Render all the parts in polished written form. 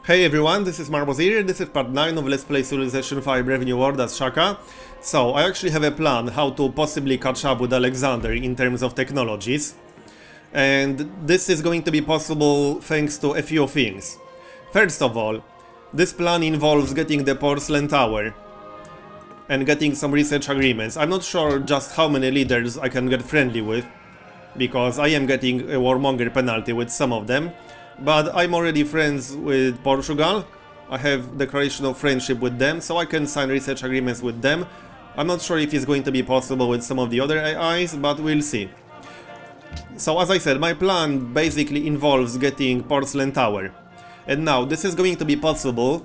Hey everyone, this is Marbozir, this is part 9 of Let's Play Civilization 5 Revenue World as Shaka. So, I actually have a plan how to possibly catch up with Alexander in terms of technologies. And this is going to be possible thanks to a few things. First of all, this plan involves getting the porcelain tower and getting some research agreements. I'm not sure just how many leaders I can get friendly with, because I am getting a warmonger penalty with some of them. But I'm already friends with Portugal. I have declaration of friendship with them, so I can sign research agreements with them. I'm not sure if it's going to be possible with some of the other AIs, but we'll see. So as I said, my plan basically involves getting Porcelain Tower. And now, this is going to be possible,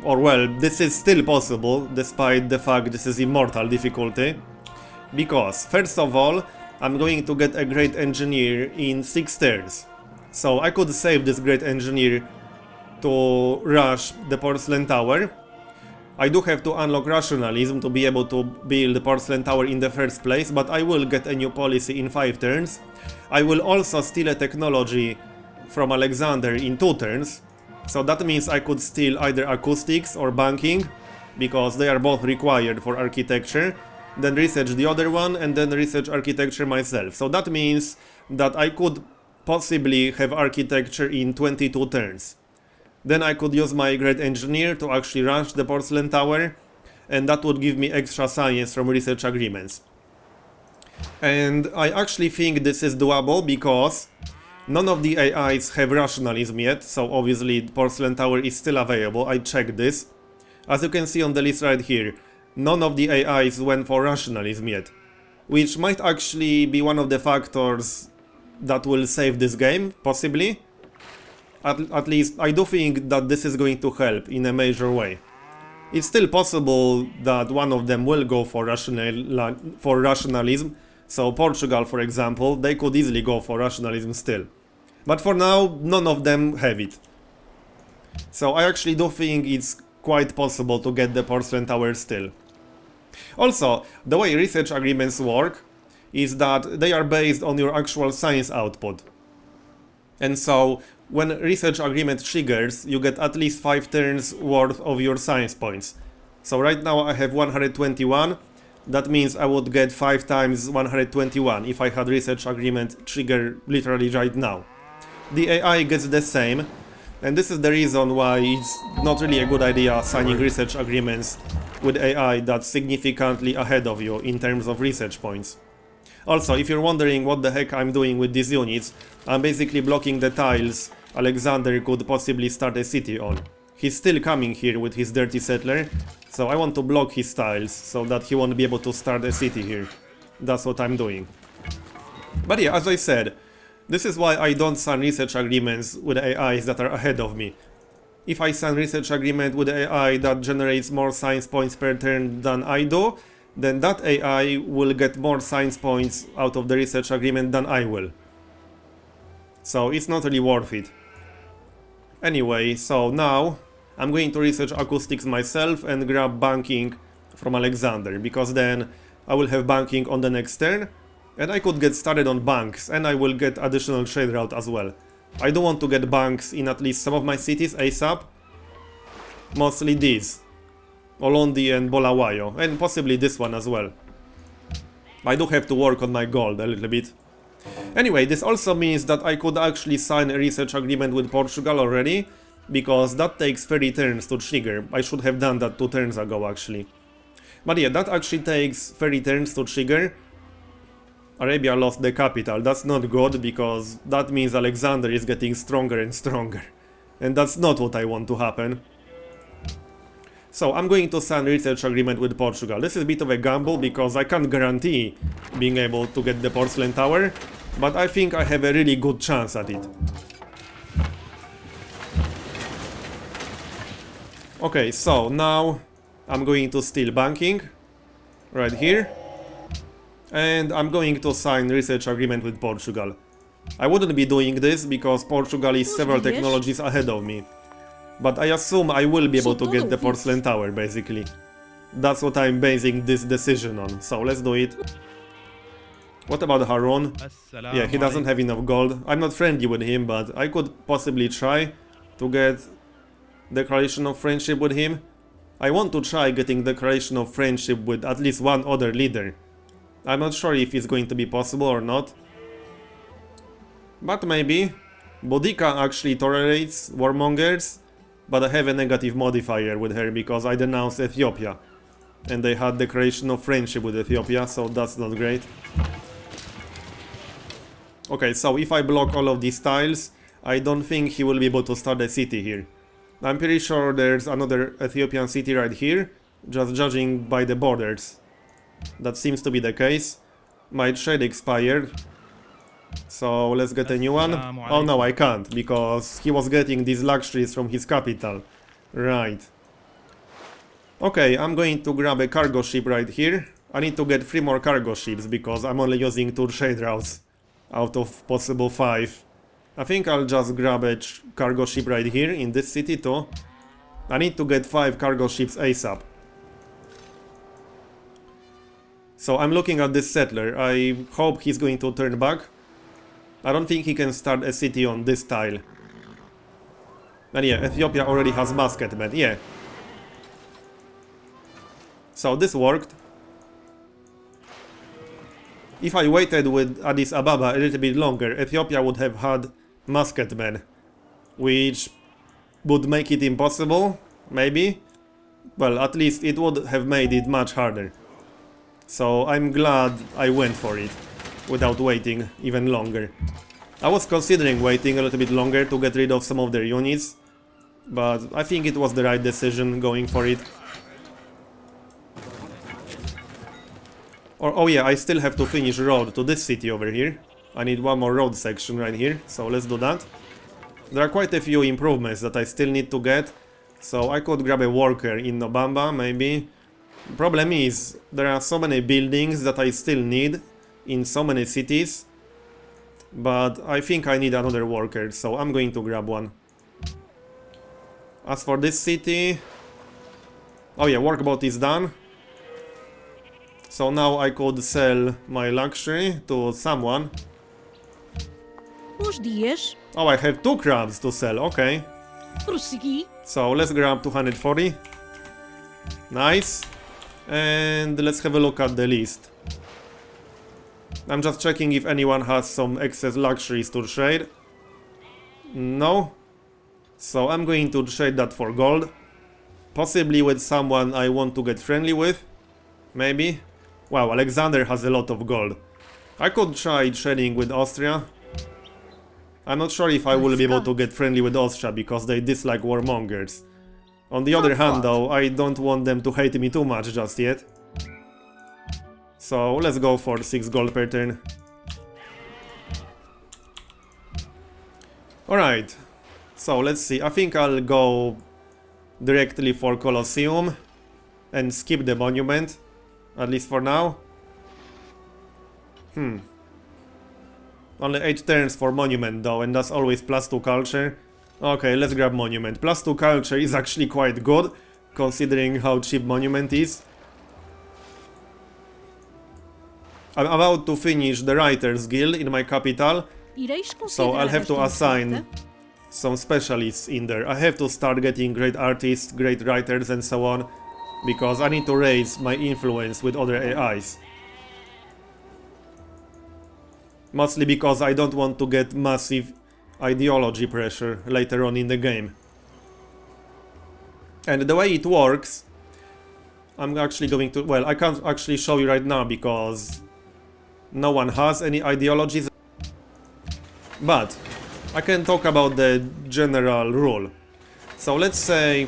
or well, this is still possible, despite the fact this is Immortal difficulty. Because, first of all, I'm going to get a Great Engineer in 6 turns. So I could save this Great Engineer to rush the Porcelain Tower. I do have to unlock Rationalism to be able to build the Porcelain Tower in the first place, but I will get a new policy in 5 turns. I will also steal a technology from Alexander in 2 turns. So that means I could steal either acoustics or banking, because they are both required for architecture. Then research the other one, and then research architecture myself. So that means that I could possibly have architecture in 22 turns. Then I could use my Great Engineer to actually rush the Porcelain Tower, and that would give me extra science from research agreements. And I actually think this is doable because none of the AIs have Rationalism yet, so obviously the Porcelain Tower is still available. I checked this. As you can see on the list right here, none of the AIs went for Rationalism yet, which might actually be one of the factors that will save this game, possibly. At least, I do think that this is going to help in a major way. It's still possible that one of them will go for Rationalism, so Portugal, for example, they could easily go for Rationalism still. But for now, none of them have it. So I actually do think it's quite possible to get the Porcelain Tower still. Also, the way research agreements work is that they are based on your actual science output. And so, when research agreement triggers, you get at least 5 turns worth of your science points. So right now I have 121, that means I would get 5 times 121 if I had research agreement trigger literally right now. The AI gets the same, and this is the reason why it's not really a good idea signing research agreements with AI that's significantly ahead of you in terms of research points. Also, if you're wondering what the heck I'm doing with these units, I'm basically blocking the tiles Alexander could possibly start a city on. He's still coming here with his dirty settler, so I want to block his tiles so that he won't be able to start a city here. That's what I'm doing. But yeah, as I said, this is why I don't sign research agreements with AIs that are ahead of me. If I sign research agreement with AI that generates more science points per turn than I do, then that AI will get more science points out of the research agreement than I will. So it's not really worth it. Anyway, so now I'm going to research acoustics myself and grab banking from Alexander, because then I will have banking on the next turn, and I could get started on banks, and I will get additional trade route as well. I do want to get banks in at least some of my cities ASAP, mostly these. Olondi and Bulawayo, and possibly this one as well. I do have to work on my gold a little bit. Anyway, this also means that I could actually sign a research agreement with Portugal already, because that takes 30 turns to trigger. I should have done that 2 turns ago actually. But yeah, that actually takes 30 turns to trigger. Arabia lost the capital. That's not good, because that means Alexander is getting stronger and stronger. And that's not what I want to happen. So I'm going to sign research agreement with Portugal. This is a bit of a gamble because I can't guarantee being able to get the Porcelain Tower, but I think I have a really good chance at it. Okay, so now I'm going to steal banking right here, and I'm going to sign research agreement with Portugal. I wouldn't be doing this because Portugal is several technologies ahead of me. But I assume I will be able to get the Porcelain Tower, basically. That's what I'm basing this decision on, so let's do it. What about Harun? Yeah, he doesn't have enough gold. I'm not friendly with him, but I could possibly try to get declaration of friendship with him. I want to try getting declaration of friendship with at least one other leader. I'm not sure if it's going to be possible or not. But maybe. Boudica actually tolerates warmongers, but I have a negative modifier with her because I denounced Ethiopia. And they had declaration of friendship with Ethiopia, so that's not great. Okay, so if I block all of these tiles, I don't think he will be able to start a city here. I'm pretty sure there's another Ethiopian city right here, just judging by the borders. That seems to be the case. My trade expired. So let's get a new one. Oh no, I can't, because he was getting these luxuries from his capital. Right. Okay, I'm going to grab a cargo ship right here. I need to get 3 more cargo ships, because I'm only using 2 trade routes out of possible 5. I think I'll just grab a cargo ship right here in this city too. I need to get 5 cargo ships ASAP. So I'm looking at this settler. I hope he's going to turn back. I don't think he can start a city on this tile. And yeah, Ethiopia already has musketmen, yeah. So this worked. If I waited with Addis Ababa a little bit longer, Ethiopia would have had musketmen, which would make it impossible, maybe. Well, at least it would have made it much harder. So I'm glad I went for it, without waiting even longer. I was considering waiting a little bit longer to get rid of some of their units, but I think it was the right decision going for it. Oh yeah, I still have to finish road to this city over here. I need one more road section right here, so let's do that. There are quite a few improvements that I still need to get, so I could grab a worker in Nobamba, maybe. Problem is, there are so many buildings that I still need in so many cities, but I think I need another worker, so I'm going to grab one. As for this city... Oh yeah, workboat is done. So now I could sell my luxury to someone. Bons dias. Oh, I have 2 crabs to sell, okay. Prossegui. So let's grab 240. Nice. And let's have a look at the list. I'm just checking if anyone has some excess luxuries to trade. No. So I'm going to trade that for gold. Possibly with someone I want to get friendly with. Maybe. Wow, Alexander has a lot of gold. I could try trading with Austria. I'm not sure if I will be able to get friendly with Austria because they dislike warmongers. On the other hand though, I don't want them to hate me too much just yet. So let's go for 6 gold per turn. Alright, so let's see, I think I'll go directly for Colosseum and skip the monument, at least for now. Only 8 turns for monument though, and that's always +2 culture. Okay, let's grab monument. +2 culture is actually quite good, considering how cheap monument is. I'm about to finish the Writers Guild in my capital, so I'll have to assign some specialists in there. I have to start getting great artists, great writers and so on, because I need to raise my influence with other AIs. Mostly because I don't want to get massive ideology pressure later on in the game. And the way it works, I'm actually going to... Well, I can't actually show you right now because no one has any ideologies. But I can talk about the general rule. So let's say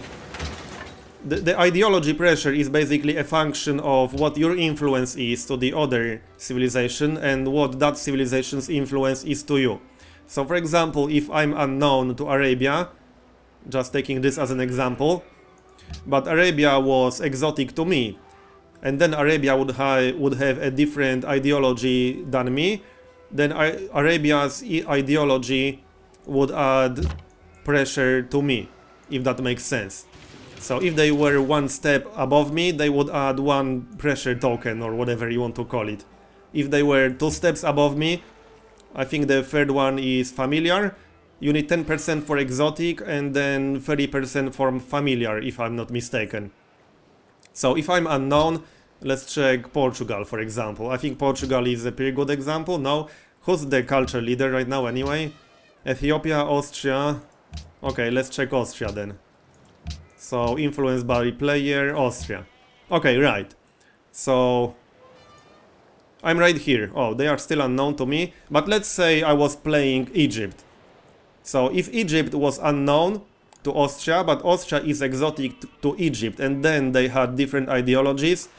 the ideology pressure is basically a function of what your influence is to the other civilization and what that civilization's influence is to you. So for example, if I'm unknown to Arabia, just taking this as an example, but Arabia was exotic to me, and then Arabia would have a different ideology than me, then Arabia's ideology would add pressure to me, if that makes sense. So if they were 1 step above me, they would add 1 pressure token or whatever you want to call it. If they were 2 steps above me, I think the third one is familiar, You need 10% for exotic and then 30% for familiar, if I'm not mistaken. So if I'm unknown, let's check Portugal, for example. I think Portugal is a pretty good example. Now, who's the culture leader right now anyway? Ethiopia, Austria. Okay, let's check Austria then. So, influenced by player, Austria. Okay, right. So, I'm right here. Oh, they are still unknown to me. But let's say I was playing Egypt. So, if Egypt was unknown to Austria, but Austria is exotic to Egypt, and then they had different ideologies,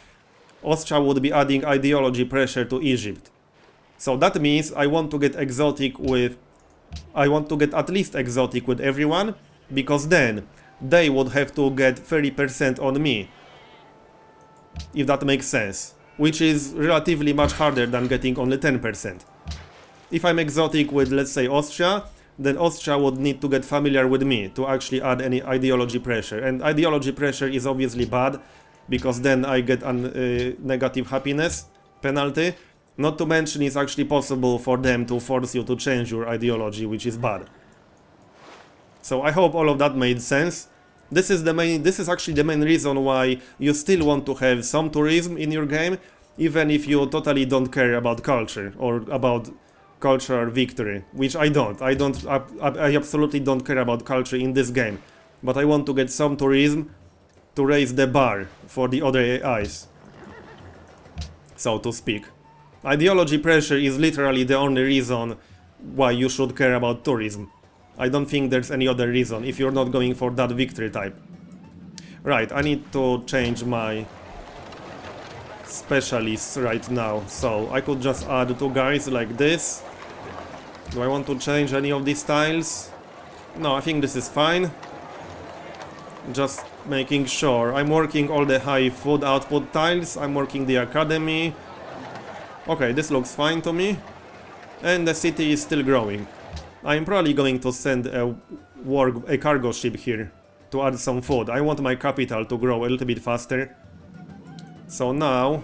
Austria would be adding ideology pressure to Egypt. So that means I want to get exotic with... I want to get at least exotic with everyone, because then they would have to get 30% on me. If that makes sense. Which is relatively much harder than getting only 10%. If I'm exotic with, let's say, Austria, then Austria would need to get familiar with me to actually add any ideology pressure. And ideology pressure is obviously bad, because then I get a negative happiness penalty. Not to mention it's actually possible for them to force you to change your ideology, which is bad. So I hope all of that made sense. This is actually the main reason why you still want to have some tourism in your game, even if you totally don't care about culture or about cultural victory, which I don't. I absolutely don't care about culture in this game, but I want to get some tourism to raise the bar for the other AIs, so to speak. Ideology pressure is literally the only reason why you should care about tourism. I don't think there's any other reason if you're not going for that victory type. Right, I need to change my specialists right now, so I could just add 2 guys like this. Do I want to change any of these tiles? No, I think this is fine. Just making sure. I'm working all the high food output tiles, I'm working the academy. Okay, this looks fine to me. And the city is still growing. I'm probably going to send a cargo ship here to add some food. I want my capital to grow a little bit faster. So now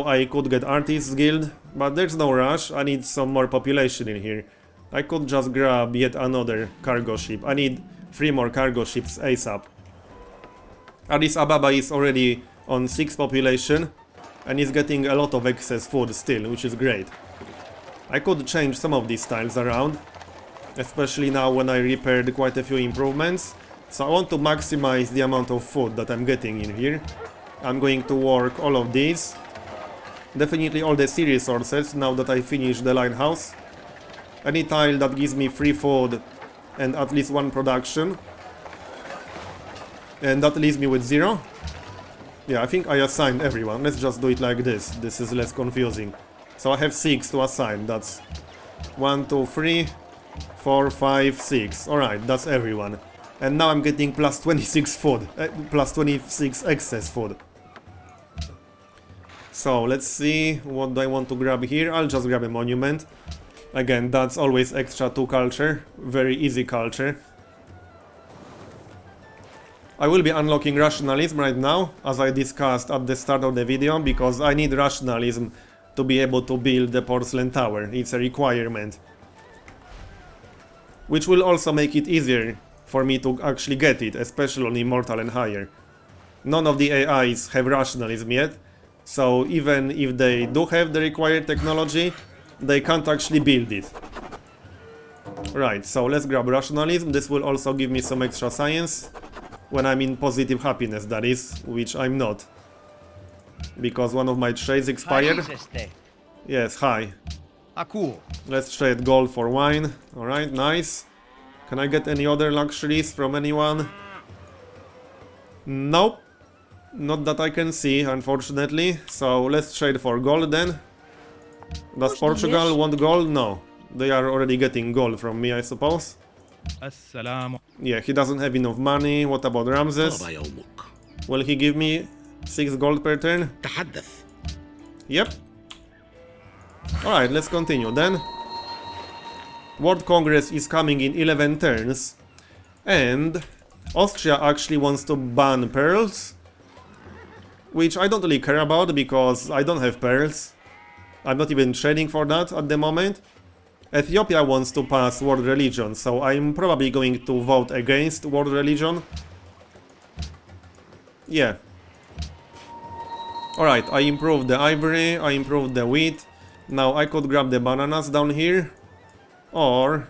I could get Artists Guild, but there's no rush. I need some more population in here. I could just grab yet another cargo ship. I need 3 more cargo ships ASAP. Addis Ababa is already on 6 population and is getting a lot of excess food still, which is great. I could change some of these tiles around, especially now when I repaired quite a few improvements. So I want to maximize the amount of food that I'm getting in here. I'm going to work all of these. Definitely all the sea resources now that I finished the lighthouse. Any tile that gives me free food and at least 1 production. And that leaves me with 0. Yeah, I think I assigned everyone. Let's just do it like this. This is less confusing. So I have 6 to assign. That's 1, 2, 3, 4, 5, 6. Alright, that's everyone. And now I'm getting plus 26 food. Plus 26 excess food. So let's see. What do I want to grab here? I'll just grab a monument. Again, that's always extra 2 culture. Very easy culture. I will be unlocking Rationalism right now, as I discussed at the start of the video, because I need Rationalism to be able to build the porcelain tower. It's a requirement. Which will also make it easier for me to actually get it, especially on Immortal and higher. None of the AIs have Rationalism yet, so even if they do have the required technology, they can't actually build it. Right, so let's grab Rationalism. This will also give me some extra science. When I'm in positive happiness, that is, which I'm not. Because one of my trades expired. Yes, hi. Cool. Let's trade gold for wine. Alright, nice. Can I get any other luxuries from anyone? Nope. Not that I can see, unfortunately. So let's trade for gold then. Does Portugal want gold? No. They are already getting gold from me, I suppose. Yeah, he doesn't have enough money. What about Ramses? Will he give me 6 gold per turn? Yep. Alright, let's continue then. World Congress is coming in 11 turns. And Austria actually wants to ban pearls, which I don't really care about because I don't have pearls. I'm not even trading for that at the moment. Ethiopia wants to pass world religion, so I'm probably going to vote against world religion. Yeah. Alright, I improved the ivory, I improved the wheat. Now I could grab the bananas down here. Or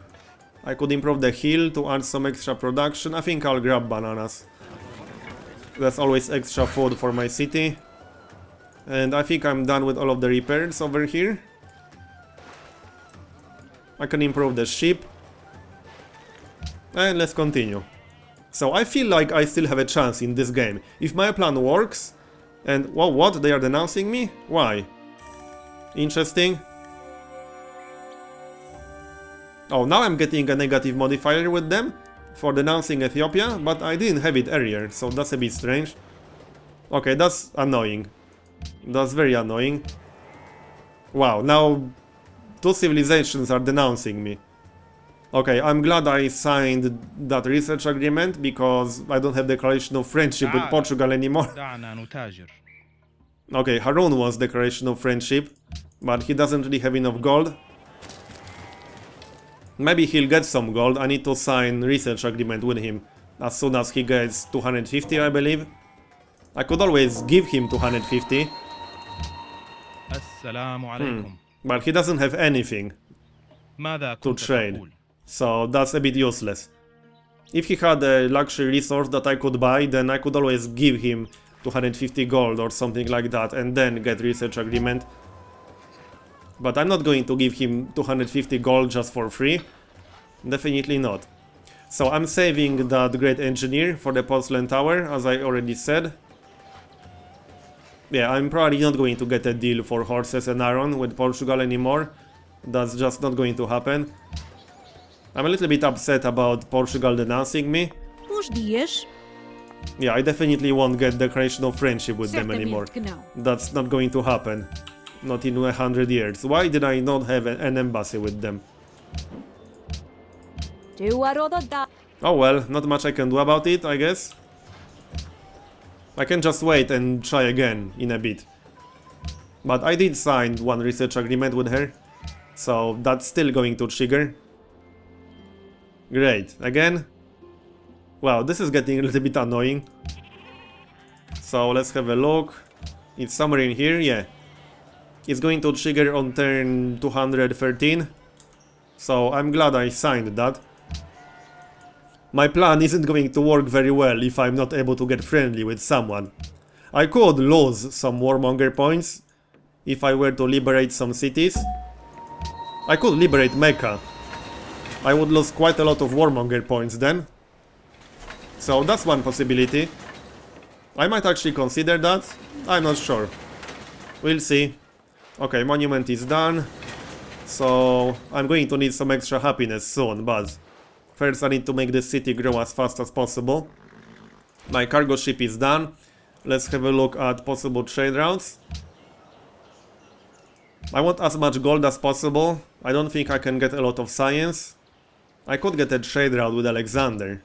I could improve the hill to add some extra production. I think I'll grab bananas. There's always extra food for my city. And I think I'm done with all of the repairs over here. I can improve the ship. And let's continue. So I feel like I still have a chance in this game. If my plan works... And, whoa, what? They are denouncing me? Why? Interesting. Oh, now I'm getting a negative modifier with them for denouncing Ethiopia, but I didn't have it earlier, so that's a bit strange. Okay, that's annoying. That's very annoying. Wow, now 2 civilizations are denouncing me. Okay, I'm glad I signed that research agreement because I don't have declaration of friendship with Portugal anymore. Okay, Harun wants declaration of friendship, but he doesn't really have enough gold. Maybe he'll get some gold. I need to sign research agreement with him as soon as he gets 250, I believe. I could always give him 250. But he doesn't have anything to trade. So that's a bit useless. If he had a luxury resource that I could buy, then I could always give him 250 gold or something like that and then get research agreement. But I'm not going to give him 250 gold just for free. Definitely not. So I'm saving that great engineer for the porcelain tower, as I already said. Yeah, I'm probably not going to get a deal for horses and iron with Portugal anymore. That's just not going to happen. I'm a little bit upset about Portugal denouncing me. Yeah, I definitely won't get declaration of friendship with them anymore. That's not going to happen. Not in 100 years. Why did I not have an embassy with them? Oh well, not much I can do about it, I guess. I can just wait and try again in a bit. But I did sign one research agreement with her, so that's still going to trigger. Great, again? Wow, this is getting a little bit annoying. So let's have a look. It's somewhere in here, yeah. It's going to trigger on turn 213. So I'm glad I signed that. My plan isn't going to work very well if I'm not able to get friendly with someone. I could lose some warmonger points if I were to liberate some cities. I could liberate Mecca. I would lose quite a lot of warmonger points then. So that's one possibility. I might actually consider that. I'm not sure. We'll see. Okay, monument is done. So I'm going to need some extra happiness soon, but first I need to make this city grow as fast as possible. My cargo ship is done. Let's have a look at possible trade routes. I want as much gold as possible. I don't think I can get a lot of science. I could get a trade route with Alexander.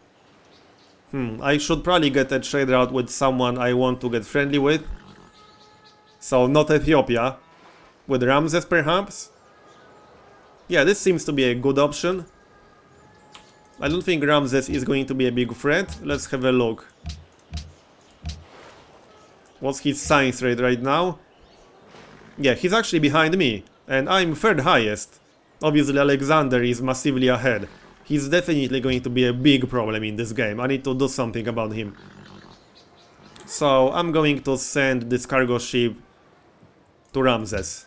I should probably get a trade route with someone I want to get friendly with. So not Ethiopia. With Ramses perhaps? Yeah, this seems to be a good option. I don't think Ramses is going to be a big threat. Let's have a look. What's his science rate right now? Yeah, he's actually behind me. And I'm third highest. Obviously Alexander is massively ahead. He's definitely going to be a big problem in this game. I need to do something about him. So I'm going to send this cargo ship to Ramses.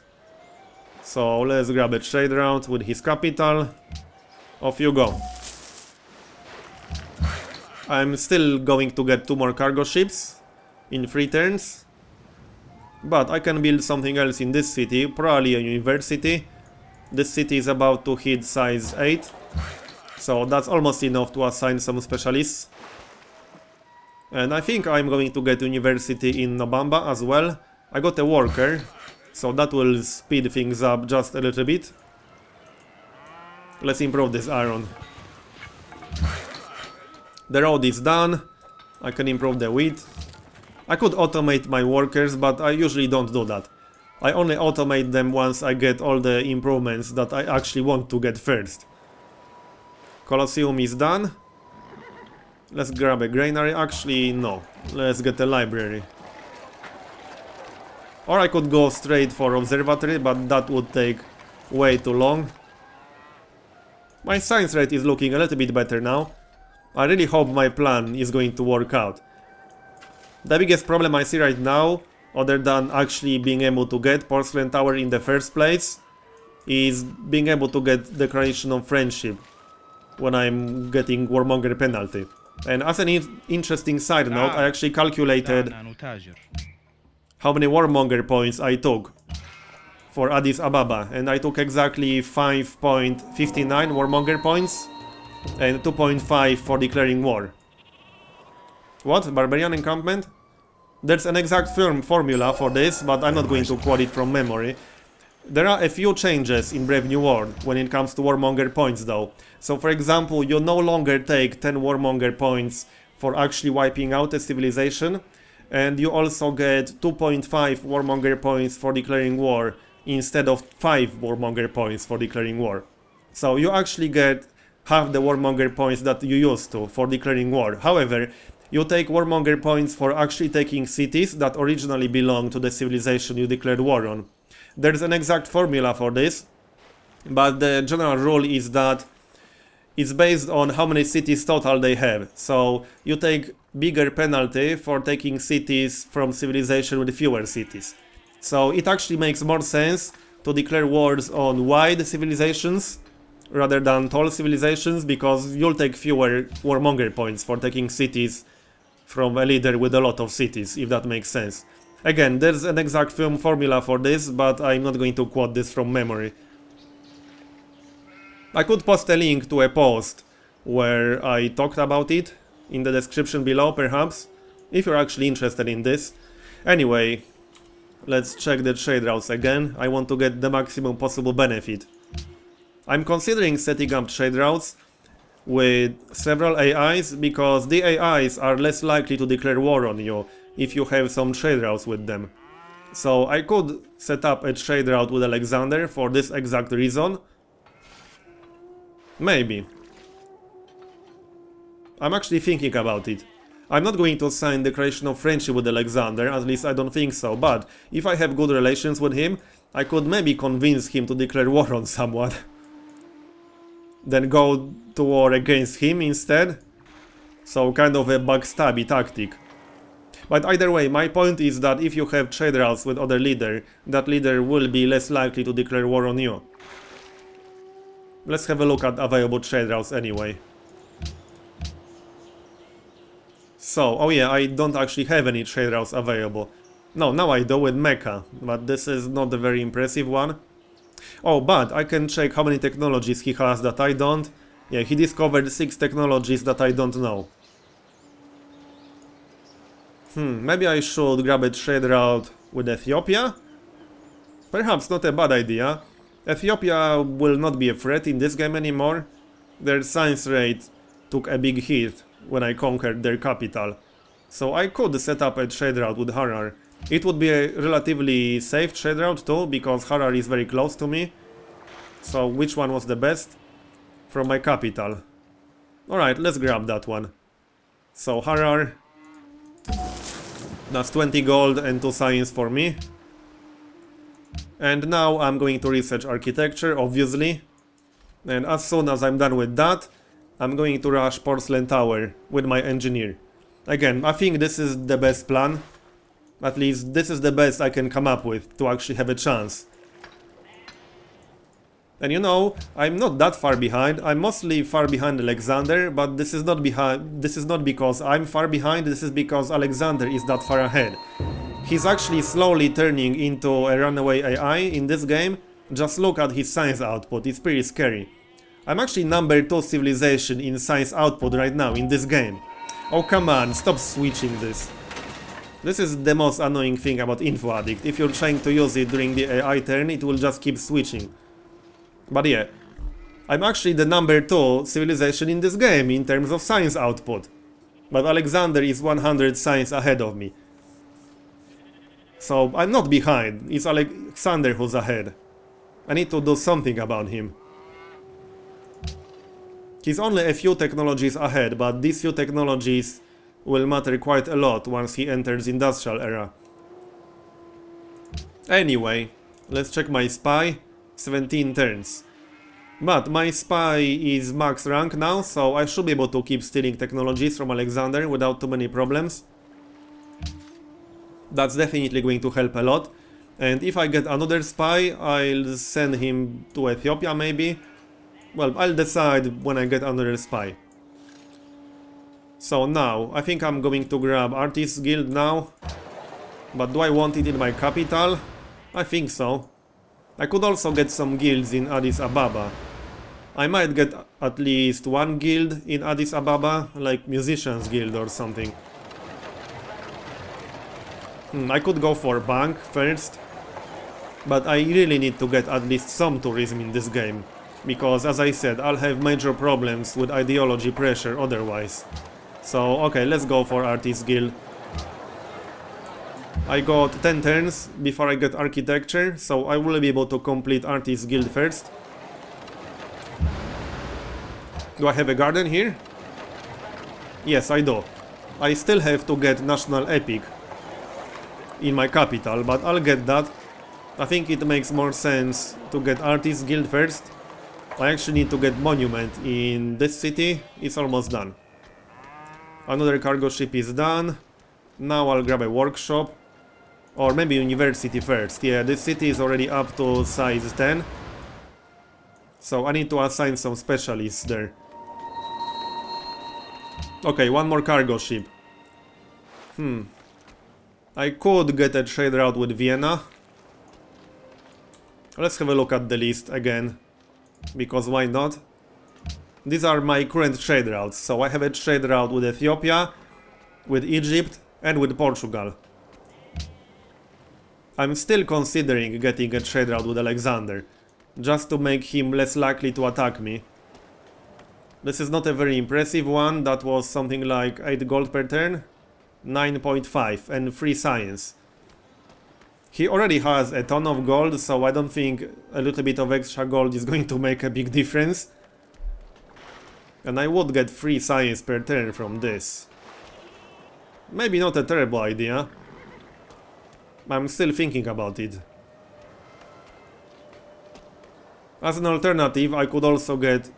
So let's grab a trade route with his capital. Off you go. I'm still going to get 2 more cargo ships in 3 turns. But I can build something else in this city, probably a university. This city is about to hit size 8. So that's almost enough to assign some specialists. And I think I'm going to get university in Nobamba as well. I got a worker, so that will speed things up just a little bit. Let's improve this iron. The road is done. I can improve the wheat. I could automate my workers, but I usually don't do that. I only automate them once I get all the improvements that I actually want to get first. Colosseum is done. Let's grab a granary. Actually, no. Let's get a library. Or I could go straight for observatory, but that would take way too long. My science rate is looking a little bit better now. I really hope my plan is going to work out. The biggest problem I see right now, other than actually being able to get Porcelain Tower in the first place, is being able to get Declaration of Friendship when I'm getting Warmonger penalty. And as an interesting side note, I actually calculated how many Warmonger points I took for Addis Ababa, and I took exactly 5.59 Warmonger points and 2.5 for declaring war. What? Barbarian encampment? There's an exact formula for this, but I'm not going to quote it from memory. There are a few changes in Brave New World when it comes to Warmonger points though. So for example, you no longer take 10 Warmonger points for actually wiping out a civilization, and you also get 2.5 Warmonger points for declaring war instead of 5 Warmonger points for declaring war. So you actually get half the Warmonger points that you used to for declaring war. However, you take Warmonger points for actually taking cities that originally belong to the civilization you declared war on. There's an exact formula for this, but the general rule is that it's based on how many cities total they have. So you take bigger penalty for taking cities from civilization with fewer cities. So it actually makes more sense to declare wars on wide civilizations rather than tall civilizations, because you'll take fewer Warmonger points for taking cities from a leader with a lot of cities, if that makes sense. Again, there's an exact formula for this, but I'm not going to quote this from memory. I could post a link to a post where I talked about it in the description below, perhaps, if you're actually interested in this. Anyway, let's check the trade routes again. I want to get the maximum possible benefit. I'm considering setting up trade routes with several AIs, because the AIs are less likely to declare war on you if you have some trade routes with them. So I could set up a trade route with Alexander for this exact reason. Maybe. I'm actually thinking about it. I'm not going to sign Declaration of Friendship with Alexander, at least I don't think so, but if I have good relations with him, I could maybe convince him to declare war on someone. Then go to war against him instead. So kind of a backstabby tactic. But either way, my point is that if you have trade routes with other leader, that leader will be less likely to declare war on you. Let's have a look at available trade routes anyway. So, oh yeah, I don't actually have any trade routes available. No, now I do with Mecha, but this is not a very impressive one. Oh, but I can check how many technologies he has that I don't. Yeah, he discovered 6 technologies that I don't know. Maybe I should grab a trade route with Ethiopia? Perhaps not a bad idea. Ethiopia will not be a threat in this game anymore. Their science rate took a big hit when I conquered their capital. So I could set up a trade route with Harar. It would be a relatively safe trade route too, because Harar is very close to me. So which one was the best? From my capital. Alright, let's grab that one. So Harar. That's 20 gold and 2 science for me. And now I'm going to research architecture, obviously. And as soon as I'm done with that, I'm going to rush Porcelain Tower with my engineer. Again, I think this is the best plan. At least this is the best I can come up with to actually have a chance. And you know, I'm not that far behind. I'm mostly far behind Alexander, but this is not because I'm far behind, this is because Alexander is that far ahead. He's actually slowly turning into a runaway AI in this game. Just look at his science output, it's pretty scary. I'm actually number 2 civilization in science output right now in this game. Oh come on, stop switching this. This is the most annoying thing about Info Addict. If you're trying to use it during the AI turn, it will just keep switching. But yeah, I'm actually the number 2 civilization in this game in terms of science output. But Alexander is 100 science ahead of me. So I'm not behind, it's Alexander who's ahead. I need to do something about him. He's only a few technologies ahead, but these few technologies will matter quite a lot once he enters industrial era. Anyway, let's check my spy. 17 turns. But my spy is max rank now, so I should be able to keep stealing technologies from Alexander without too many problems. That's definitely going to help a lot. And if I get another spy, I'll send him to Ethiopia maybe. Well, I'll decide when I get another spy. So now, I think I'm going to grab Artists Guild now. But do I want it in my capital? I think so. I could also get some guilds in Addis Ababa. I might get at least one guild in Addis Ababa, like Musicians Guild or something. I could go for bank first. But I really need to get at least some tourism in this game. Because, as I said, I'll have major problems with ideology pressure otherwise. So, okay, let's go for Artist Guild. I got 10 turns before I get Architecture, so I will be able to complete Artist Guild first. Do I have a garden here? Yes, I do. I still have to get National Epic in my capital, but I'll get that. I think it makes more sense to get Artist Guild first. I actually need to get Monument in this city. It's almost done. Another cargo ship is done. Now I'll grab a workshop. Or maybe University first. Yeah, this city is already up to size 10. So I need to assign some specialists there. Okay, one more cargo ship. I could get a trade route with Vienna. Let's have a look at the list again. Because why not? These are my current trade routes. So I have a trade route with Ethiopia, with Egypt, and with Portugal. I'm still considering getting a trade route with Alexander, just to make him less likely to attack me. This is not a very impressive one. That was something like 8 gold per turn, 9.5, and 3 science. He already has a ton of gold, so I don't think a little bit of extra gold is going to make a big difference. And I would get 3 science per turn from this. Maybe not a terrible idea. I'm still thinking about it. As an alternative, I could also get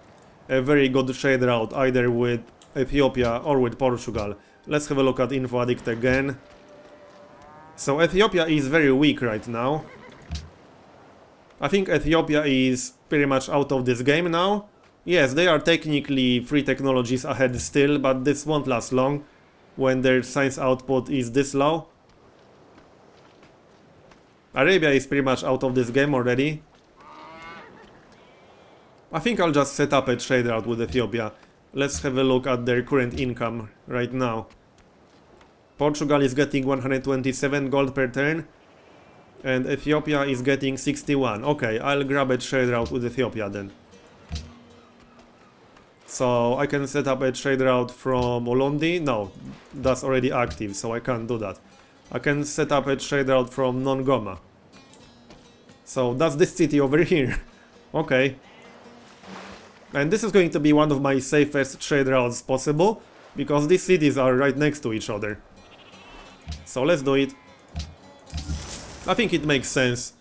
a very good trade route either with Ethiopia or with Portugal. Let's have a look at Info Addict again. So Ethiopia is very weak right now. I think Ethiopia is pretty much out of this game now. Yes, they are technically 3 technologies ahead still, but this won't last long when their science output is this low. Arabia is pretty much out of this game already. I think I'll just set up a trade route with Ethiopia. Let's have a look at their current income right now. Portugal is getting 127 gold per turn, and Ethiopia is getting 61. Okay, I'll grab a trade route with Ethiopia then. So I can set up a trade route from Olondi. No, that's already active, so I can't do that. I can set up a trade route from Nongoma. So that's this city over here. Okay. And this is going to be one of my safest trade routes possible, because these cities are right next to each other. So let's do it. I think it makes sense.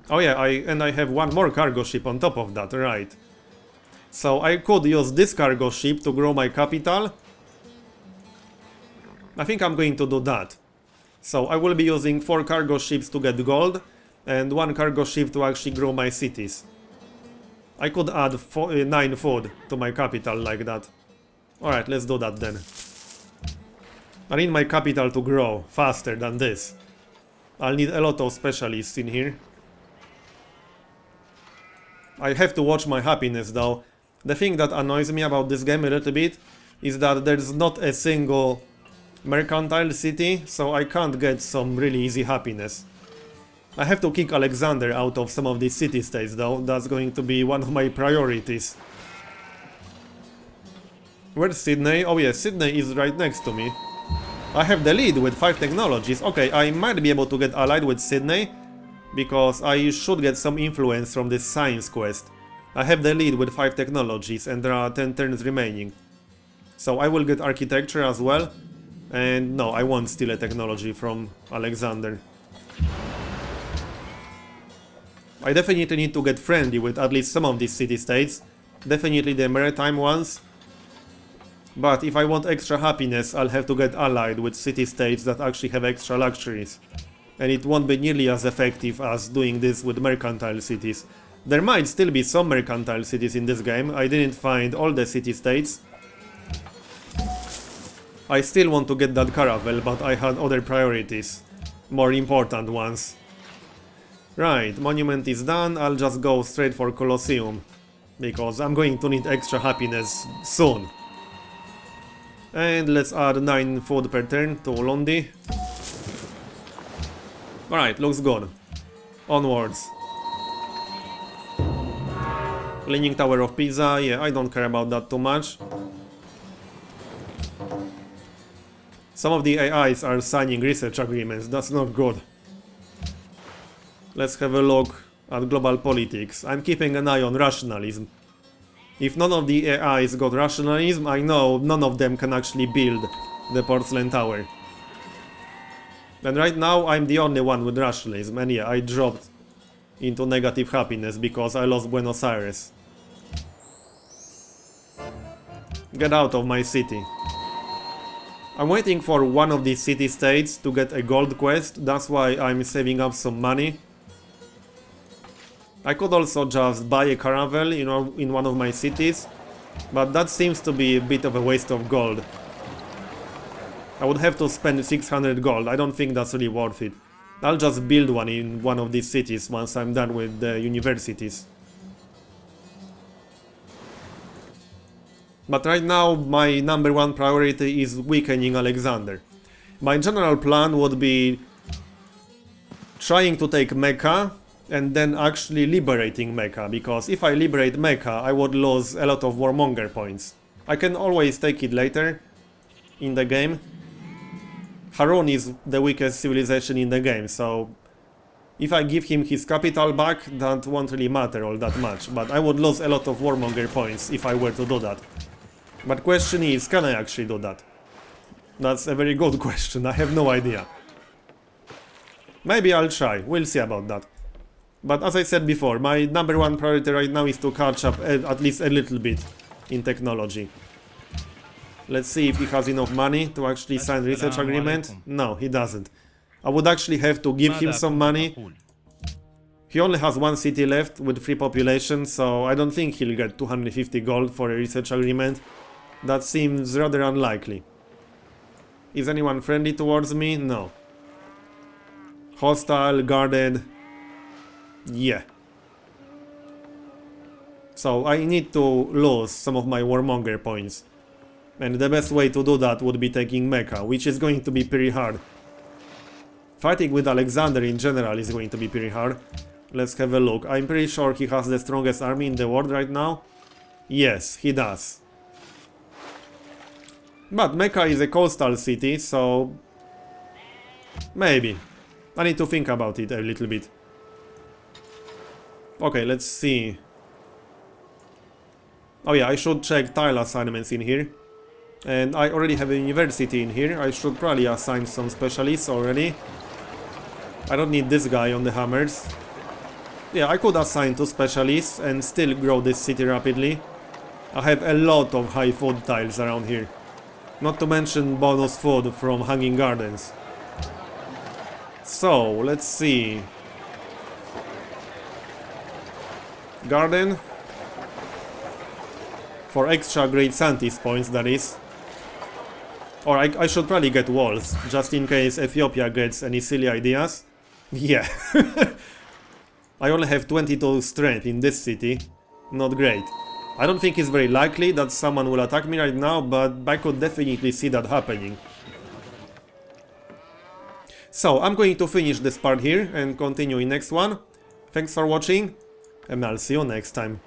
Oh yeah, I have one more cargo ship on top of that, right. So I could use this cargo ship to grow my capital. I think I'm going to do that. So I will be using 4 cargo ships to get gold, and 1 cargo ship to actually grow my cities. I could add 9 food to my capital like that. Alright, let's do that then. I need my capital to grow faster than this. I'll need a lot of specialists in here. I have to watch my happiness though. The thing that annoys me about this game a little bit is that there's not a single mercantile city, so I can't get some really easy happiness. I have to kick Alexander out of some of these city-states though. That's going to be one of my priorities. Where's Sydney? Oh yeah, Sydney is right next to me. I have the lead with 5 technologies. Okay, I might be able to get allied with Sydney, because I should get some influence from this science quest. I have the lead with 5 technologies and there are 10 turns remaining. So I will get architecture as well. And no, I won't steal a technology from Alexander. I definitely need to get friendly with at least some of these city-states. Definitely the maritime ones. But if I want extra happiness, I'll have to get allied with city-states that actually have extra luxuries. And it won't be nearly as effective as doing this with mercantile cities. There might still be some mercantile cities in this game. I didn't find all the city-states. I still want to get that caravel, but I had other priorities. More important ones. Right, monument is done. I'll just go straight for Colosseum. Because I'm going to need extra happiness soon. And let's add 9 food per turn to Londi. Alright, looks good. Onwards. Leaning Tower of Pisa, yeah, I don't care about that too much. Some of the AIs are signing research agreements, that's not good. Let's have a look at global politics. I'm keeping an eye on rationalism. If none of the AIs got rationalism, I know none of them can actually build the porcelain tower. And right now I'm the only one with rationalism, and yeah, I dropped into negative happiness because I lost Buenos Aires. Get out of my city. I'm waiting for one of these city-states to get a gold quest, that's why I'm saving up some money. I could also just buy a caravel, you know, in one of my cities, but that seems to be a bit of a waste of gold. I would have to spend 600 gold, I don't think that's really worth it. I'll just build one in one of these cities once I'm done with the universities. But right now my number one priority is weakening Alexander. My general plan would be trying to take Mecca and then actually liberating Mecca, because if I liberate Mecca I would lose a lot of warmonger points. I can always take it later in the game. Harun is the weakest civilization in the game, so if I give him his capital back, that won't really matter all that much, but I would lose a lot of warmonger points if I were to do that. But question is, can I actually do that? That's a very good question, I have no idea. Maybe I'll try, we'll see about that. But as I said before, my number one priority right now is to catch up at least a little bit in technology. Let's see if he has enough money to actually sign research agreement. No, he doesn't. I would actually have to give him some money. He only has one city left with 3 population, so I don't think he'll get 250 gold for a research agreement. That seems rather unlikely. Is anyone friendly towards me? No. Hostile, guarded. Yeah. So I need to lose some of my warmonger points. And the best way to do that would be taking Mecca, which is going to be pretty hard. Fighting with Alexander in general is going to be pretty hard. Let's have a look. I'm pretty sure he has the strongest army in the world right now. Yes, he does. But Mecca is a coastal city, so... maybe. I need to think about it a little bit. Okay, let's see. Oh yeah, I should check tile assignments in here. And I already have a university in here. I should probably assign some specialists already. I don't need this guy on the hammers. Yeah, I could assign 2 specialists and still grow this city rapidly. I have a lot of high food tiles around here. Not to mention bonus food from Hanging Gardens. So, let's see. Garden. For extra great scientist points, that is. Or I should probably get walls, just in case Ethiopia gets any silly ideas. Yeah. I only have 22 strength in this city. Not great. I don't think it's very likely that someone will attack me right now, but I could definitely see that happening. So, I'm going to finish this part here and continue in next one. Thanks for watching, and I'll see you next time.